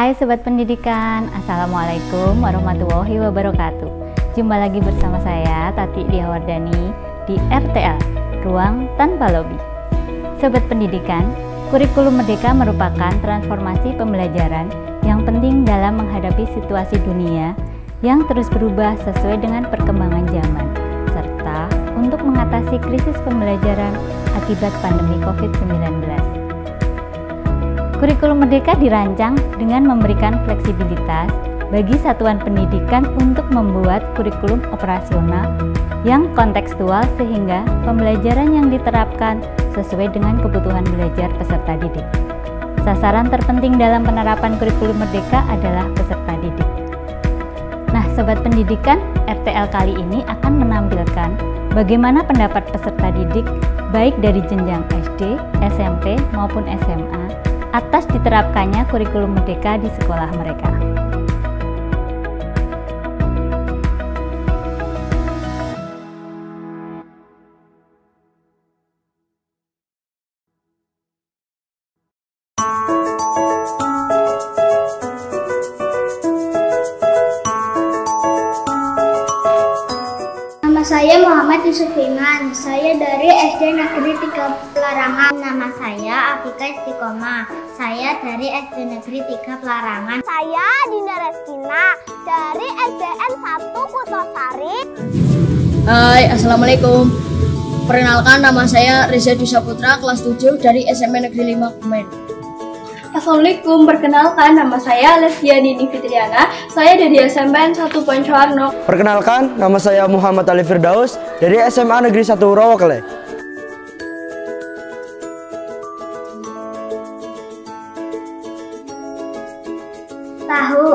Hai Sobat Pendidikan, Assalamualaikum warahmatullahi wabarakatuh. Jumpa lagi bersama saya Tati Diawardani di RTL, Ruang Tanpa Lobi. Sobat Pendidikan, kurikulum merdeka merupakan transformasi pembelajaran yang penting dalam menghadapi situasi dunia yang terus berubah sesuai dengan perkembangan zaman, serta untuk mengatasi krisis pembelajaran akibat pandemi COVID-19. Kurikulum merdeka dirancang dengan memberikan fleksibilitas bagi satuan pendidikan untuk membuat kurikulum operasional yang kontekstual sehingga pembelajaran yang diterapkan sesuai dengan kebutuhan belajar peserta didik. Sasaran terpenting dalam penerapan kurikulum merdeka adalah peserta didik. Nah, Sobat Pendidikan, RTL kali ini akan menampilkan bagaimana pendapat peserta didik baik dari jenjang SD, SMP maupun SMA atas diterapkannya kurikulum merdeka di sekolah mereka. Nama saya Muhammad Yusuf Iman. Saya dari SD Negeri 3 Pelarangan. Nama saya Afika Istiqomah. Saya dari SD Negeri 3 Pelarangan. Saya Dinda Reskina dari SDN 1 Kutosari. Hai, Assalamualaikum. Perkenalkan, nama saya Reza Dusaputra, kelas 7 dari SMP Negeri 5 Kebumen. Assalamualaikum, perkenalkan nama saya Lesdia Dini Fitriana, saya dari SMPN 1 Poncowarno. Perkenalkan, nama saya Muhammad Ali Firdaus dari SMA Negeri 1 Rawakele. Tahu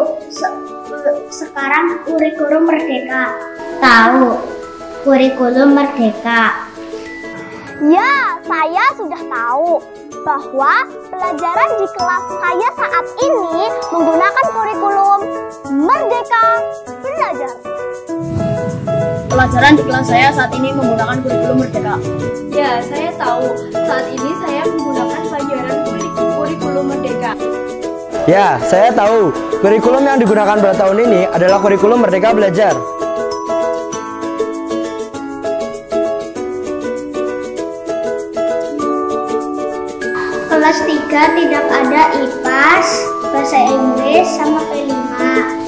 sekarang kurikulum merdeka. Tahu kurikulum merdeka. Ya, saya sudah tahu bahwa pelajaran di kelas saya saat ini menggunakan kurikulum Merdeka Belajar. Pelajaran di kelas saya saat ini menggunakan kurikulum merdeka. Ya, saya tahu saat ini saya menggunakan pelajaran kurikulum merdeka. Ya, saya tahu kurikulum yang digunakan pada tahun ini adalah kurikulum Merdeka Belajar. Kelas 3 tidak ada IPAS, bahasa Inggris, sama P5.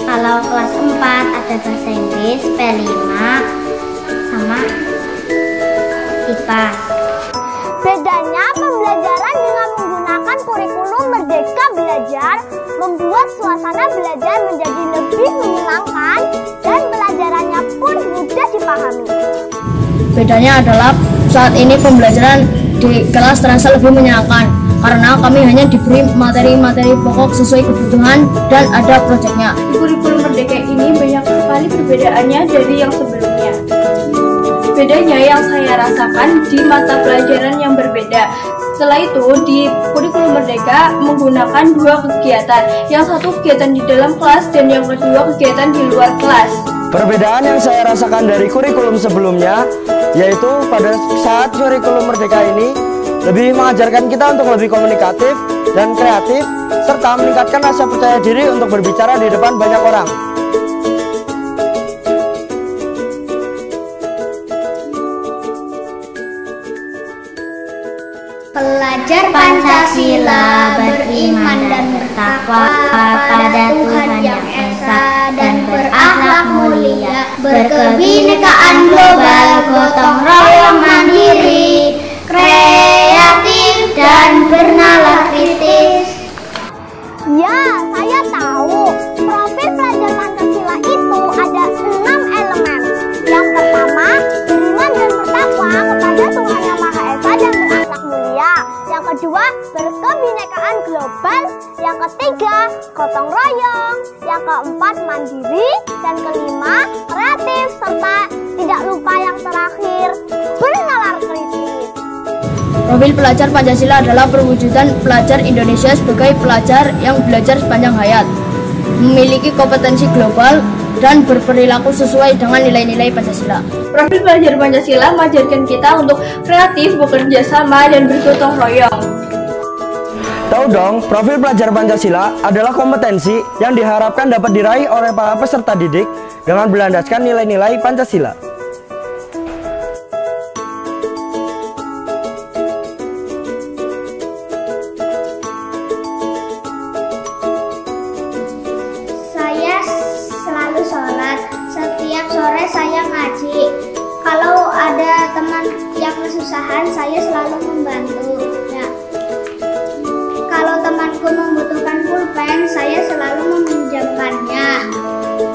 Kalau kelas 4 ada bahasa Inggris, P5, sama IPAS. Bedanya pembelajaran dengan menggunakan kurikulum Merdeka Belajar membuat suasana belajar menjadi lebih menyenangkan dan pelajarannya pun mudah dipahami. Bedanya adalah saat ini pembelajaran di kelas terasa lebih menyenangkan karena kami hanya diberi materi-materi pokok sesuai kebutuhan dan ada proyeknya. Di kurikulum merdeka ini banyak sekali perbedaannya dari yang sebelumnya. Bedanya yang saya rasakan di mata pelajaran yang berbeda. Setelah itu, di kurikulum merdeka menggunakan 2 kegiatan. Yang satu kegiatan di dalam kelas dan yang kedua kegiatan di luar kelas. Perbedaan yang saya rasakan dari kurikulum sebelumnya, yaitu pada saat kurikulum merdeka ini lebih mengajarkan kita untuk lebih komunikatif dan kreatif, serta meningkatkan rasa percaya diri untuk berbicara di depan banyak orang. Belajar Pancasila, beriman dan bertakwa pada Tuhan Yang Esa dan berakhlak mulia, berkebinekaan global, gotong royong mandiri, kreatif dan bernalar kritis. Ya, saya tahu profil pelajar Pancasila itu ada 6 elemen. Yang pertama, beriman dan bertakwa kepada Tuhan Yang Maha Esa dan berakhlak mulia. Yang kedua, berkebinekaan global. Yang ketiga, gotong royong. Yang keempat, mandiri. Dan kelima, kreatif. Serta tidak lupa yang terakhir, bernalar kritis. Profil pelajar Pancasila adalah perwujudan pelajar Indonesia sebagai pelajar yang belajar sepanjang hayat, memiliki kompetensi global, dan berperilaku sesuai dengan nilai-nilai Pancasila. Profil pelajar Pancasila mengajarkan kita untuk kreatif, bekerja sama, dan bergotong royong. Tahu dong, profil pelajar Pancasila adalah kompetensi yang diharapkan dapat diraih oleh para peserta didik dengan berlandaskan nilai-nilai Pancasila. Saya selalu sholat. Setiap sore saya ngaji. Kalau ada teman yang kesusahan, saya selalu membantu. Ya. Kalau temanku membutuhkan pulpen, saya selalu meminjamkannya.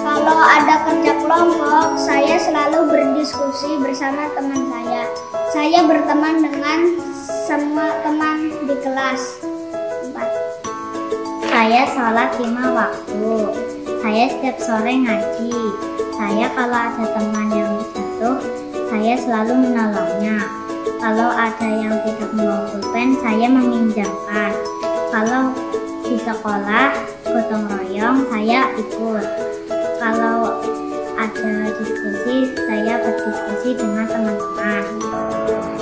Kalau ada kerja kelompok, saya selalu berdiskusi bersama teman saya. Saya berteman dengan semua teman di kelas. 4. Saya sholat 5 waktu. Saya setiap sore ngaji. Saya kalau ada teman yang jatuh, saya selalu menolongnya. Kalau ada yang tidak membawa pulpen, saya meminjamkan. Kalau di sekolah gotong royong, saya ikut. Kalau ada diskusi, saya berdiskusi dengan teman-teman.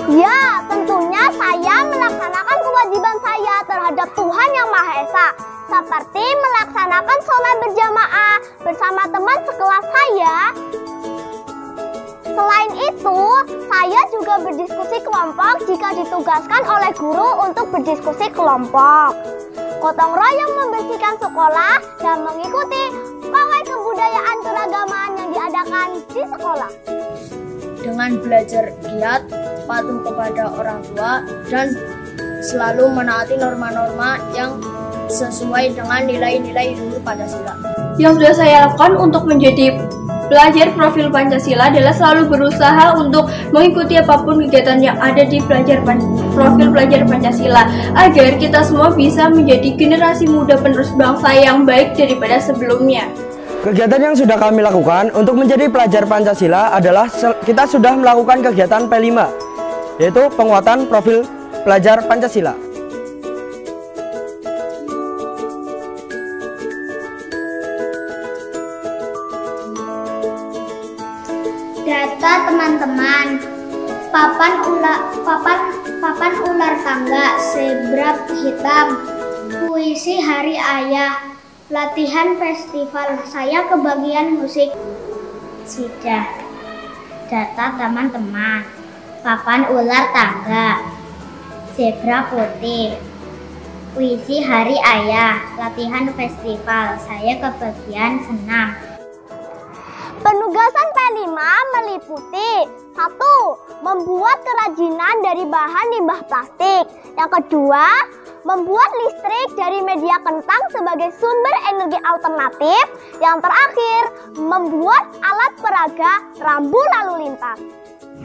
Ya, tentunya saya melaksanakan kewajiban saya terhadap Tuhan Yang Maha Esa, seperti melaksanakan sholat berjamaah bersama teman sekelas saya. Selain itu, saya juga berdiskusi kelompok jika ditugaskan oleh guru untuk berdiskusi kelompok. Gotong royong membersihkan sekolah dan mengikuti pawai kebudayaan keragaman yang diadakan di sekolah. Dengan belajar giat, patuh kepada orang tua, dan selalu menaati norma-norma yang sesuai dengan nilai-nilai luhur Pancasila. Yang sudah saya lakukan untuk menjadi pelajar profil Pancasila adalah selalu berusaha untuk mengikuti apapun kegiatan yang ada di profil pelajar Pancasila, agar kita semua bisa menjadi generasi muda penerus bangsa yang baik daripada sebelumnya. Kegiatan yang sudah kami lakukan untuk menjadi pelajar Pancasila adalah kita sudah melakukan kegiatan P5, yaitu penguatan profil pelajar Pancasila. Data teman-teman, papan ular tangga, zebra hitam, puisi hari ayah, latihan festival. Saya kebagian musik. Sudah. Data teman-teman, papan ular tangga, zebra putih, puisi hari ayah, latihan festival. Saya kebagian senam. Penugasan P5 meliputi 1. Membuat kerajinan dari bahan limbah plastik. Yang kedua, membuat listrik dari media kentang sebagai sumber energi alternatif. Yang terakhir, membuat alat peraga rambu lalu lintas.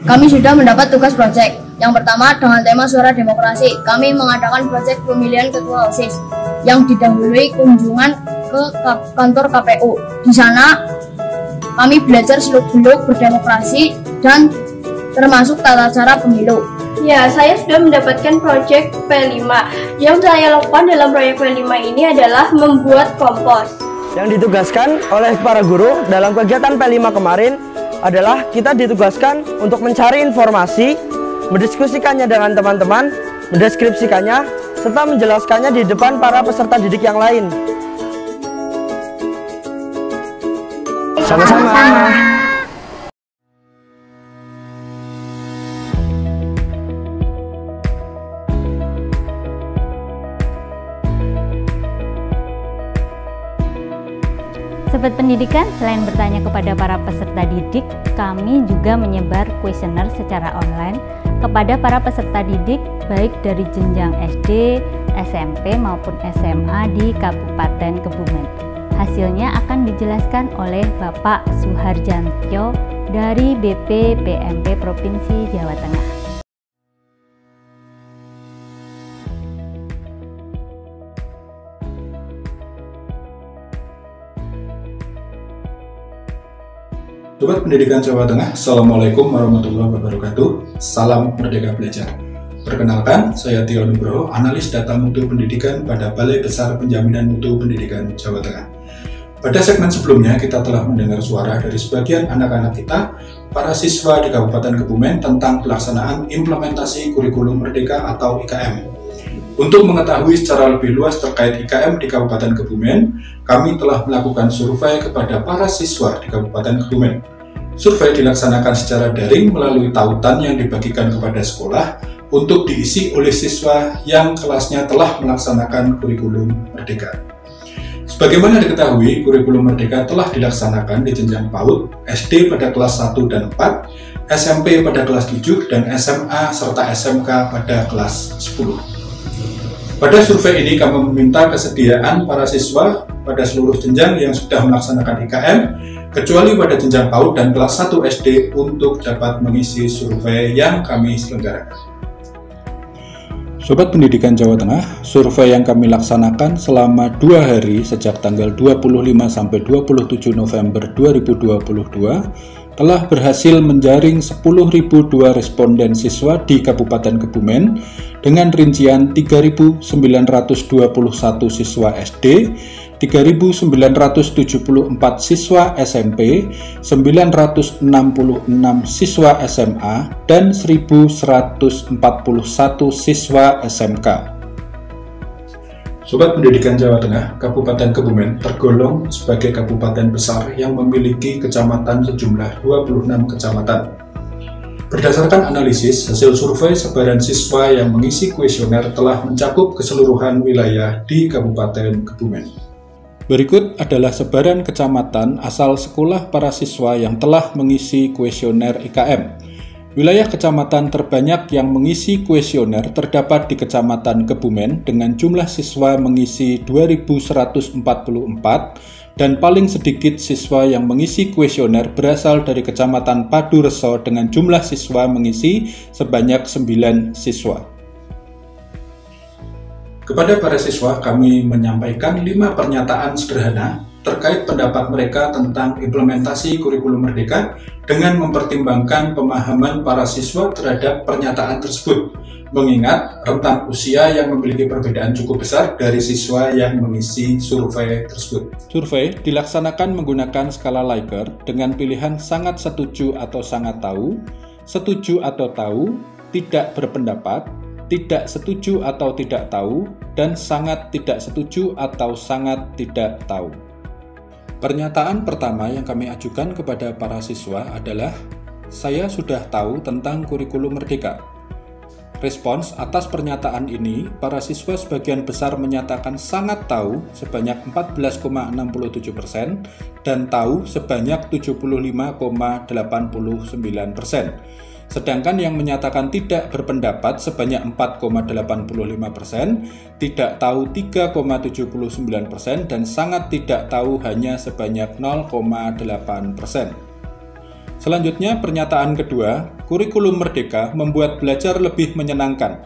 Kami sudah mendapat tugas proyek. Yang pertama, dengan tema Suara Demokrasi, kami mengadakan proyek pemilihan ketua OSIS yang didahului kunjungan ke kantor KPU. Di sana kami belajar seluk-beluk berdemokrasi dan termasuk tata cara pemilu. Ya, saya sudah mendapatkan proyek P5. Yang saya lakukan dalam proyek P5 ini adalah membuat kompos. Yang ditugaskan oleh para guru dalam kegiatan P5 kemarin adalah kita ditugaskan untuk mencari informasi, mendiskusikannya dengan teman-teman, mendeskripsikannya, serta menjelaskannya di depan para peserta didik yang lain. Sama-sama. Sobat Pendidikan, selain bertanya kepada para peserta didik, kami juga menyebar kuesioner secara online kepada para peserta didik baik dari jenjang SD, SMP maupun SMA di Kabupaten Kebumen. Hasilnya akan dijelaskan oleh Bapak Suharjantyo dari BPPMP Provinsi Jawa Tengah. Sobat Pendidikan Jawa Tengah, Assalamualaikum warahmatullahi wabarakatuh. Salam Merdeka Belajar. Perkenalkan, saya Tio Nugroho, analis data mutu pendidikan pada Balai Besar Penjaminan Mutu Pendidikan Jawa Tengah. Pada segmen sebelumnya, kita telah mendengar suara dari sebagian anak-anak kita, para siswa di Kabupaten Kebumen tentang pelaksanaan implementasi kurikulum Merdeka atau IKM. Untuk mengetahui secara lebih luas terkait IKM di Kabupaten Kebumen, kami telah melakukan survei kepada para siswa di Kabupaten Kebumen. Survei dilaksanakan secara daring melalui tautan yang dibagikan kepada sekolah untuk diisi oleh siswa yang kelasnya telah melaksanakan kurikulum Merdeka. Sebagaimana diketahui, kurikulum Merdeka telah dilaksanakan di jenjang PAUD, SD pada kelas 1 dan 4, SMP pada kelas 7, dan SMA serta SMK pada kelas 10. Pada survei ini kami meminta kesediaan para siswa pada seluruh jenjang yang sudah melaksanakan IKM, kecuali pada jenjang PAUD dan kelas 1 SD untuk dapat mengisi survei yang kami selenggarakan. Sobat Pendidikan Jawa Tengah, survei yang kami laksanakan selama 2 hari sejak tanggal 25 sampai 27 November 2022 telah berhasil menjaring 10.002 responden siswa di Kabupaten Kebumen dengan rincian 3.921 siswa SD, 3.974 siswa SMP, 966 siswa SMA, dan 1.141 siswa SMK. Sobat Pendidikan Jawa Tengah, Kabupaten Kebumen tergolong sebagai kabupaten besar yang memiliki kecamatan sejumlah 26 kecamatan. Berdasarkan analisis, hasil survei sebaran siswa yang mengisi kuesioner telah mencakup keseluruhan wilayah di Kabupaten Kebumen. Berikut adalah sebaran kecamatan asal sekolah para siswa yang telah mengisi kuesioner IKM. Wilayah kecamatan terbanyak yang mengisi kuesioner terdapat di Kecamatan Kebumen dengan jumlah siswa mengisi 2.144 dan paling sedikit siswa yang mengisi kuesioner berasal dari Kecamatan Padureso dengan jumlah siswa mengisi sebanyak 9 siswa. Kepada para siswa kami menyampaikan 5 pernyataan sederhana terkait pendapat mereka tentang implementasi kurikulum Merdeka dengan mempertimbangkan pemahaman para siswa terhadap pernyataan tersebut, mengingat rentang usia yang memiliki perbedaan cukup besar dari siswa yang mengisi survei tersebut. Survei dilaksanakan menggunakan skala Likert dengan pilihan sangat setuju atau sangat tahu, setuju atau tahu, tidak berpendapat, tidak setuju atau tidak tahu, dan sangat tidak setuju atau sangat tidak tahu. Pernyataan pertama yang kami ajukan kepada para siswa adalah, saya sudah tahu tentang kurikulum Merdeka. Respons atas pernyataan ini, para siswa sebagian besar menyatakan sangat tahu sebanyak 14,67% dan tahu sebanyak 75,89%. Sedangkan yang menyatakan tidak berpendapat sebanyak 4,85%, tidak tahu 3,79%, dan sangat tidak tahu hanya sebanyak 0,8%. Selanjutnya, pernyataan kedua, kurikulum Merdeka membuat belajar lebih menyenangkan.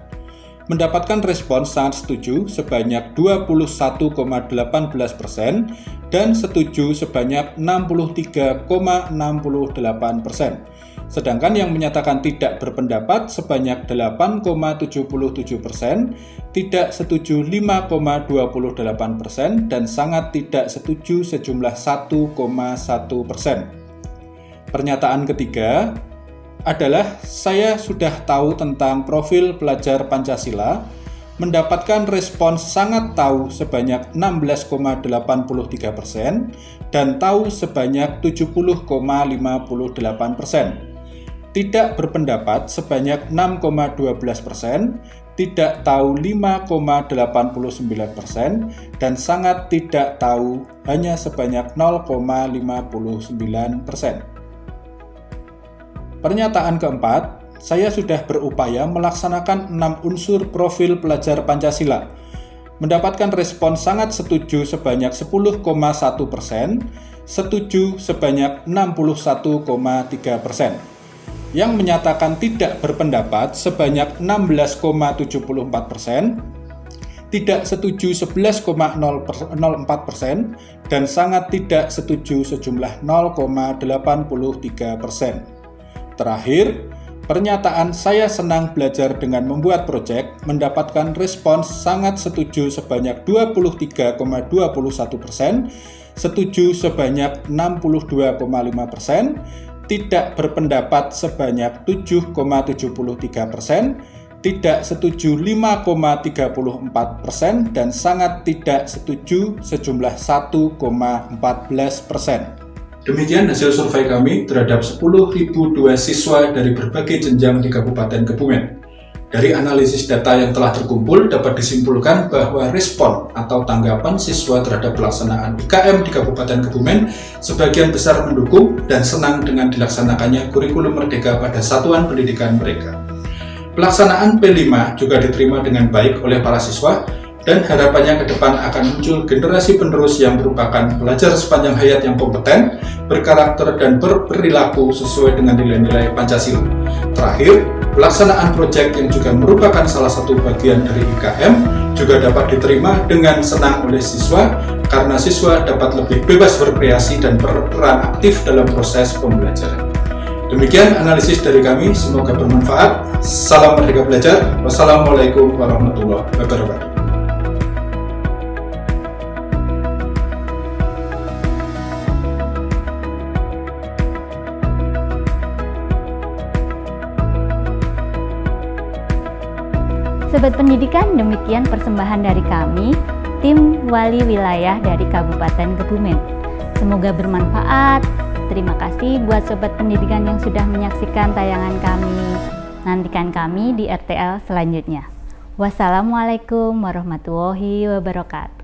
Mendapatkan respons sangat setuju sebanyak 21,18% dan setuju sebanyak 63,68%. Sedangkan yang menyatakan tidak berpendapat sebanyak 8,77%, tidak setuju 5,28%, dan sangat tidak setuju sejumlah 1,1%. Pernyataan ketiga adalah, saya sudah tahu tentang profil pelajar Pancasila, mendapatkan respons sangat tahu sebanyak 16,83% dan tahu sebanyak 70,58%. Tidak berpendapat sebanyak 6,12%, tidak tahu 5,89%, dan sangat tidak tahu hanya sebanyak 0,59%. Pernyataan keempat, saya sudah berupaya melaksanakan 6 unsur profil pelajar Pancasila. Mendapatkan respons sangat setuju sebanyak 10,1%, setuju sebanyak 61,3%. Yang menyatakan tidak berpendapat sebanyak 16,74%, tidak setuju 11,04%, dan sangat tidak setuju sejumlah 0,83%. Terakhir, pernyataan saya senang belajar dengan membuat proyek mendapatkan respons sangat setuju sebanyak 23,21%, setuju sebanyak 62,5%, tidak berpendapat sebanyak 7,73%, tidak setuju 5,34% dan sangat tidak setuju sejumlah 1,14%. Demikian hasil survei kami terhadap 10.002 siswa dari berbagai jenjang di Kabupaten Kebumen. Dari analisis data yang telah terkumpul dapat disimpulkan bahwa respon atau tanggapan siswa terhadap pelaksanaan IKM di Kabupaten Kebumen sebagian besar mendukung dan senang dengan dilaksanakannya kurikulum merdeka pada satuan pendidikan mereka. Pelaksanaan P5 juga diterima dengan baik oleh para siswa dan harapannya ke depan akan muncul generasi penerus yang merupakan pelajar sepanjang hayat yang kompeten, berkarakter dan berperilaku sesuai dengan nilai-nilai Pancasila. Terakhir, pelaksanaan proyek yang juga merupakan salah satu bagian dari IKM juga dapat diterima dengan senang oleh siswa karena siswa dapat lebih bebas berkreasi dan berperan aktif dalam proses pembelajaran. Demikian analisis dari kami, semoga bermanfaat. Salam Merdeka Belajar. Wassalamualaikum warahmatullahi wabarakatuh. Sobat Pendidikan, demikian persembahan dari kami, tim Wali Wilayah dari Kabupaten Kebumen. Semoga bermanfaat. Terima kasih buat Sobat Pendidikan yang sudah menyaksikan tayangan kami. Nantikan kami di RTL selanjutnya. Wassalamualaikum warahmatullahi wabarakatuh.